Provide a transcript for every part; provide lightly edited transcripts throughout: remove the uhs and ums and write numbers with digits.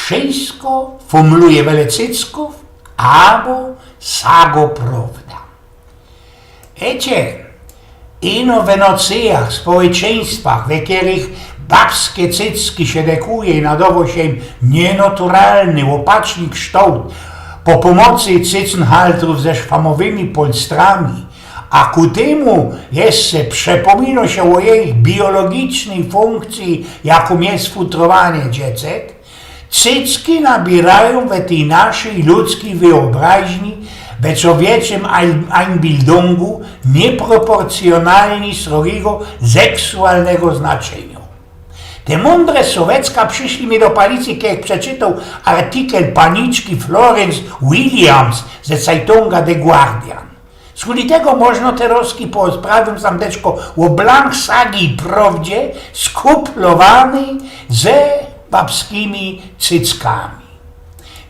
wszystko fumluje wiele cycków, albo sago prawda. Wiecie, ino w nocjach, społeczeństwach, w których babskie cycki się dekuje i nadawał się nienaturalny, łopaczny kształt po pomocy cycnhaltrów ze szwamowymi polstrami, a ku temu jeszcze przypomina się o jej biologicznej funkcji, jaką jest futrowanie dziecek, cycki nabierają w tej naszej ludzkiej wyobraźni, w człowieczym Einbildungu nieproporcjonalnie srogiego seksualnego znaczenia. Te mądre sowiecka przyszli mi do policji, kiedy przeczytał artykel paniczki Florence Williams ze Zeitunga The Guardian. Z tego można teraz po sprawę samteczko o blank sagi i prawdzie skuplowany ze babskimi cyckami.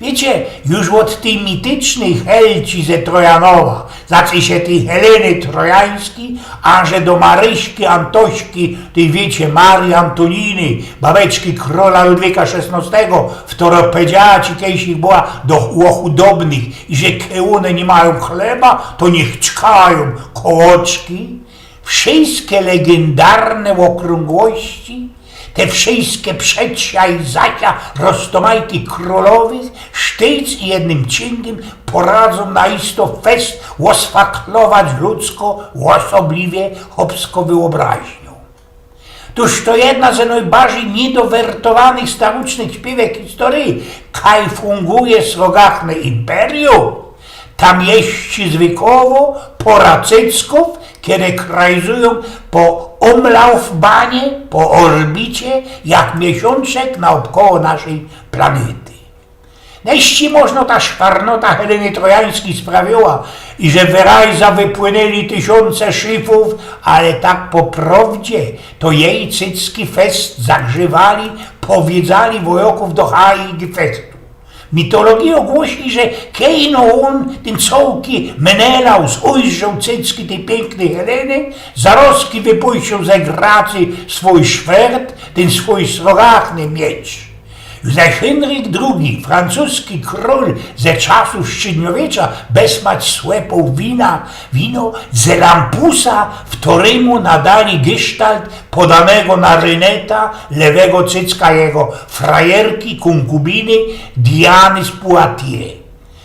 Wiecie, już od tej mitycznej Helci ze Trojanowa, zacznie się tej Heleny Trojańskiej, aże do Maryśki Antośki, tej wiecie, Marii Antoniny, babeczki króla Ludwika XVI, która powiedziała ci, kiedyś ich była do chudobnych i że kełune nie mają chleba, to niech czkają kołoczki. Wszystkie legendarne okrągłości, te wszystkie przecia i zacia roztomajki królowych, sztyc i jednym cięgiem poradzą na isto fest oswatlować ludzko, osobliwie chłopsko wyobraźnią. Toż to jedna z najbardziej niedowertowanych starucznych śpiewek historii, kaj funguje srogachne imperium. Tam jeździ zwykłowo pora cycków, kiedy krajzują po Umlaufbahnie, po orbicie, jak miesiączek naokoło naszej planety. Neści można ta szwarnota Heleny Trojańskiej sprawiła, i że w rajza wypłynęli tysiące szyfów, ale tak po prawdzie to jej cycki fest zagrzewali, powiedzali wojoków do Hai i Gefestu. Mitologia głosi, że kiedy on tym cołki Menelaus ujrzał cycki tej pięknej Heleny, zaroski wypuścił ze gracy swój szwert, ten swój srogachny miecz. Zaś Henryk II, francuski król ze czasów średniowiecza, bezmać słepał wino z lampusa, któremu nadali gestalt podanego na ryneta lewego cycka jego frajerki, konkubiny Diany z Poitiers.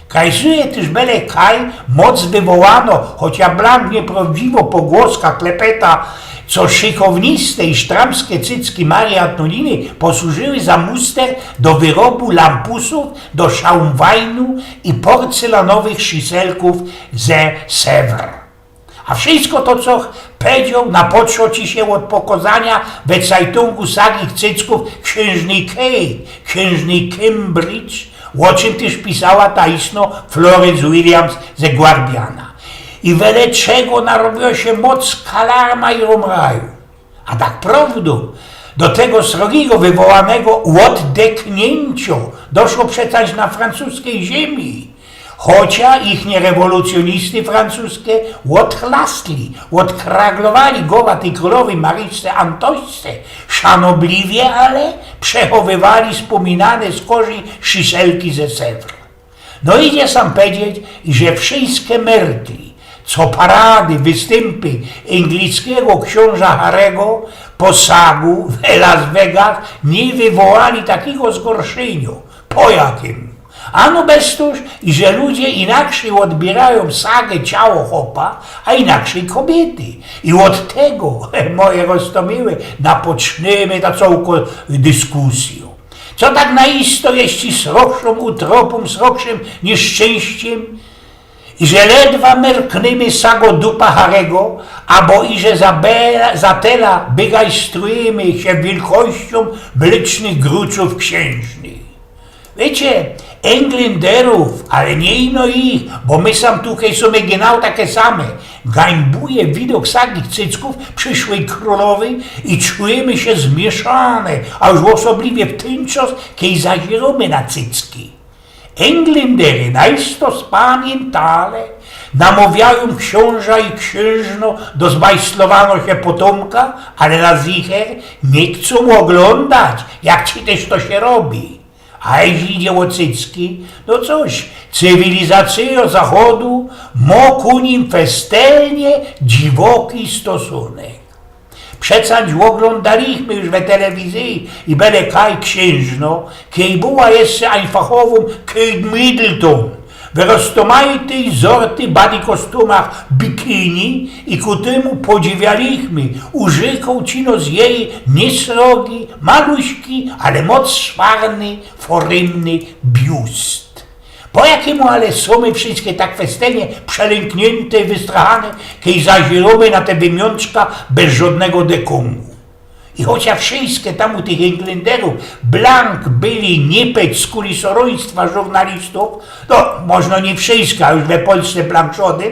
Kajzuje też byle kaj moc wywołano, chociaż blank nieprawdziwo pogłoska klepeta, co szykowniste i sztramskie cycki Marii Antoniny posłużyły za muster do wyrobu lampusów, do szaumwajnu i porcelanowych szyselków ze Sèvres. A wszystko to, co powiedział, napoczło ci się od pokazania we Zeitungu sagich cycków księżnej Kate, księżnej Cambridge, o czym też pisała ta istno Florence Williams ze Guardiana. I wiele czego narobiło się moc kalarma i romraju. A tak prawdą, do tego srogiego wywołanego oddeknięcia doszło przecież na francuskiej ziemi. Chociaż ichnie rewolucjonisty francuskie odchlasli, odkraglowali głowa tej królowej Maryjce Antośce, szanobliwie, ale przechowywali wspominane z kozi szyselki ze Sèvres. No idzie sam powiedzieć, że wszystkie mertli, co parady, występy anglickiego księża Harry'ego posagu w Las Vegas nie wywołali takiego zgorszenia. Po jakim? Ano bez tuż, że ludzie inaczej odbierają sagę ciało chłopa, a inaczej kobiety. I od tego, moje roztomiły, napoczniemy na całą dyskusję. Co tak naisto jest sroczą utropą, sroczym nieszczęściem, i że ledwa merknymy sago dupa Harego, abo i że zatela bygajstrujemy się wielkością mlecznych gruczów księżnych. Wiecie, Englanderów, ale nie ino ich, bo my sam tutaj sobie genau takie same. Gańbuje widok sagich cycków przyszłej królowej i czujemy się zmieszane, a już osobliwie w ten czas, kiedy zazieramy na cycki. Englandery najsto spamiętale namawiają książa i księżno do zbajslowano się potomka, ale na zicher nie chcą oglądać, jak ci też to się robi. A jeśli idzie o cycki, no cóż, cywilizacja Zachodu ma ku nim festelnie dziwoki stosunek. Przecież oglądaliśmy już w telewizji i byle kaj księżno, kiedy była jeszcze einfachową Kate Middleton, w roztomajtej zorty body kostumach bikini i ku temu podziwialiśmy użyką cino z jej niesrogi, maluśki, ale moc szwarny, forymny biust. Po jakiemu ale są my wszystkie tak festenie przelęknięte i wystrachane, kiedy zazieramy na te wymiączka bez żadnego dekomu. I chociaż wszystkie tam u tych Englanderów blank byli niepeć z kulisoroństwa żurnalistów, no można nie wszystko, a już we Polsce blank żaden,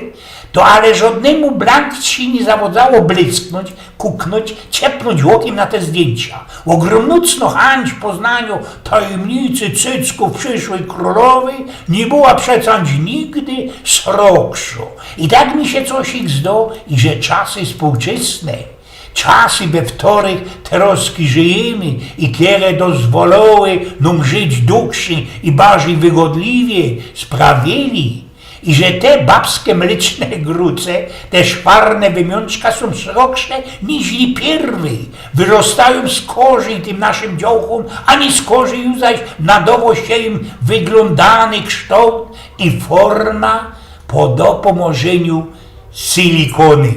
to ale żadnemu blank ci nie zawodzało blysknąć, kuknąć, ciepnąć okiem na te zdjęcia. Ogromnucno chęć poznaniu tajemnicy cycków przyszłej królowej nie była przecież nigdy srogsza. I tak mi się coś ich zdo, i że czasy współczesne, czasy, we których troski żyjemy i które dozwolały nam żyć dłuższy i bardziej wygodliwie, sprawili, i że te babskie mleczne gruce, te szparne wymiączka są srogsze niż i pierwy, wyrostają z korzy tym naszym działkom, ani z korzy już zaś nadowo się im wyglądany kształt i forma po dopomożeniu silikony.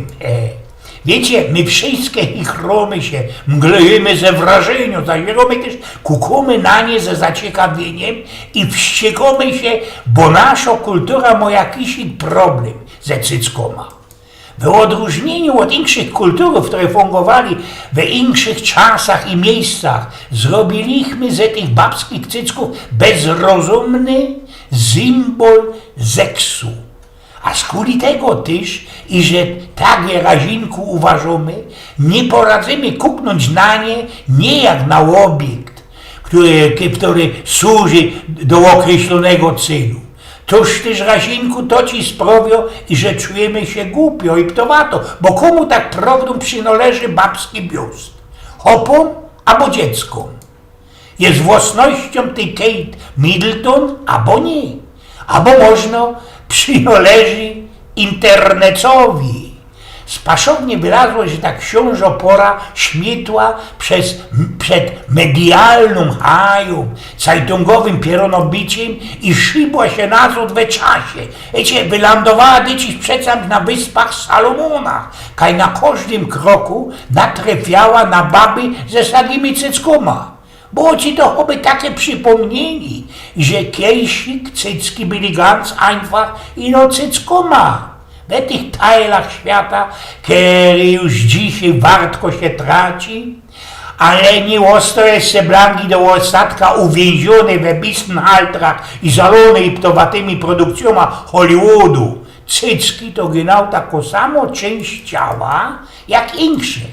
Wiecie, my wszystkie ich romy się mglejemy ze wrażenia, zaświeromy też kukamy na nie ze zaciekawieniem i wściekamy się, bo nasza kultura ma jakiś problem ze cyckoma. W odróżnieniu od innych kultur, które fungowali w innych czasach i miejscach, zrobiliśmy ze tych babskich cycków bezrozumny symbol seksu. A skuli tego też, i że takie razinku uważamy, nie poradzimy kuknąć na nie jak na obiekt, który służy do określonego celu. Toż też razinku to ci sprawia, i że czujemy się głupio i ptowato, bo komu tak prawdą przynależy babski biust? Hopom albo dzieckom? Jest własnością tej Kate Middleton albo nie? Albo można przynależy internetowi. Spaszownie wylazło, że ta książa pora śmietła przed medialną hają, cajtungowym pieronobiciem i szybła się nazad we czasie. Wiecie, wylądowała dziś przecież na wyspach Salomona, kaj na każdym kroku natrefiała na baby ze sadimi cyckoma. Było ci to choby takie przypomnienie, że kiejsik cycki byli ganz einfach i no cyckoma. W tych tajlach świata, kiedy już dzisiaj wartko się traci, ale nie ostro jest se blanki do ostatka uwięzione we bistenhaltrach i zalone i ptowatymi produkcjoma Hollywoodu. Cycki to genau taką samą część ciała jak insze.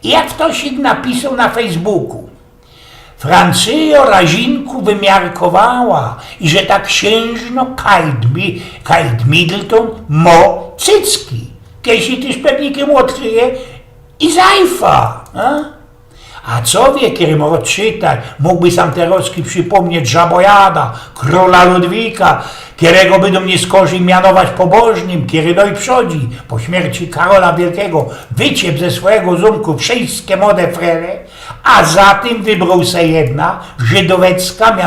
I jak ktoś ich napisał na Facebooku. Francja razinku wymiarkowała, i że ta księżno Kate Middleton ma cycki. Jeśli też pewnikiem odkryje i zajfa. A co wie, kiedy może czytać, mógłby sam Terowski przypomnieć Żabojada, króla Ludwika, którego by do mnie skorzy mianować pobożnym, kiedy doj przodzi, po śmierci Karola Wielkiego, wyciep ze swojego zumku wszystkie młode frele, a za tym wybrał se jedna, żydowecka,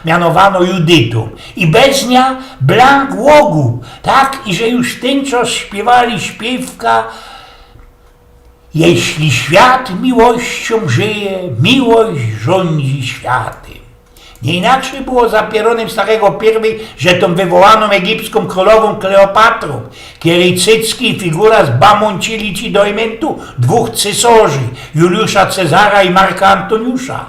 mianowano Judytą. I bez nia blank łogu, tak, i że już w ten czas śpiewali śpiewka: jeśli świat miłością żyje, miłość rządzi światem. Nie inaczej było za pieronem starego pierwy, że tą wywołaną egipską królową Kleopatrą, której cycki i figura zbamącili ci do ementu dwóch cesarzy, Juliusza Cezara i Marka Antoniusza.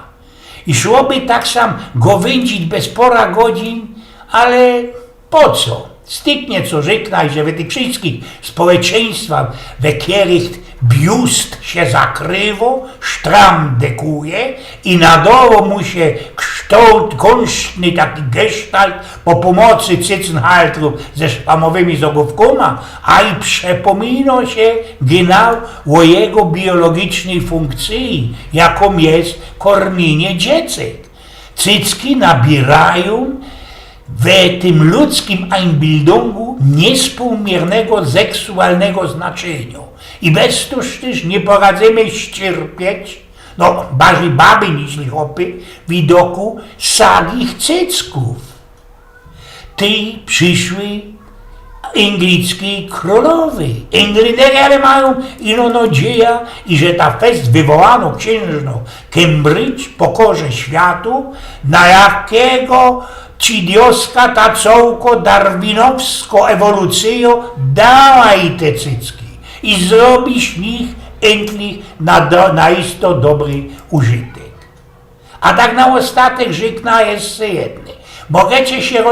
I szłoby tak sam go wędzić bez pora godzin, ale po co? Styknie co żyknaj, że w tych wszystkich społeczeństwach, w których biust się zakrywo, sztram dekuje i nadowo mu się kształt, kąszny taki gestalt po pomocy cycenhaltrów ze szpamowymi zogówkoma, a i przepomina się genau o jego biologicznej funkcji, jaką jest kormienie dziecek. Cycki nabierają w tym ludzkim Einbildungu niespółmiernego seksualnego znaczenia. I bez toż też nie poradzimy ścierpieć, no bardziej baby niż chłopy, widoku sagich cycków. Ty przyszły anglickiej królowej. Anglicy mają ino nadzieję, i że ta fest wywołano księżną Cambridge pokorze światu, na jakiego Cidioska ta cołko darwinowsko ewolucją dała i te cycki i zrobisz nich endlich na isto dobry użytek. A tak na ostatek żykna jeszcze jedne. Możecie się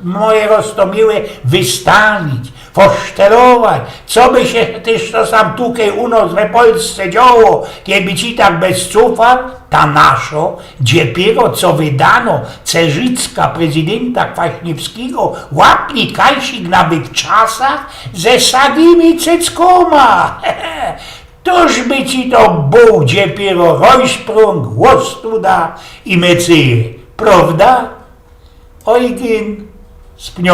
moje rostomiłe wystawić, posztelować, co by się też to sam tukej u nas w Polsce działo, kiedy ci tak bez cufar, ta naszo, dopiero co wydano Cerzycka prezydenta Kwaśniewskiego, łapni kajsik na wych czasach ze sagimi cyckoma. Toż by ci to Bóg dopiero rozprąg, łostuda i mecyje, prawda? Eugen Spnior.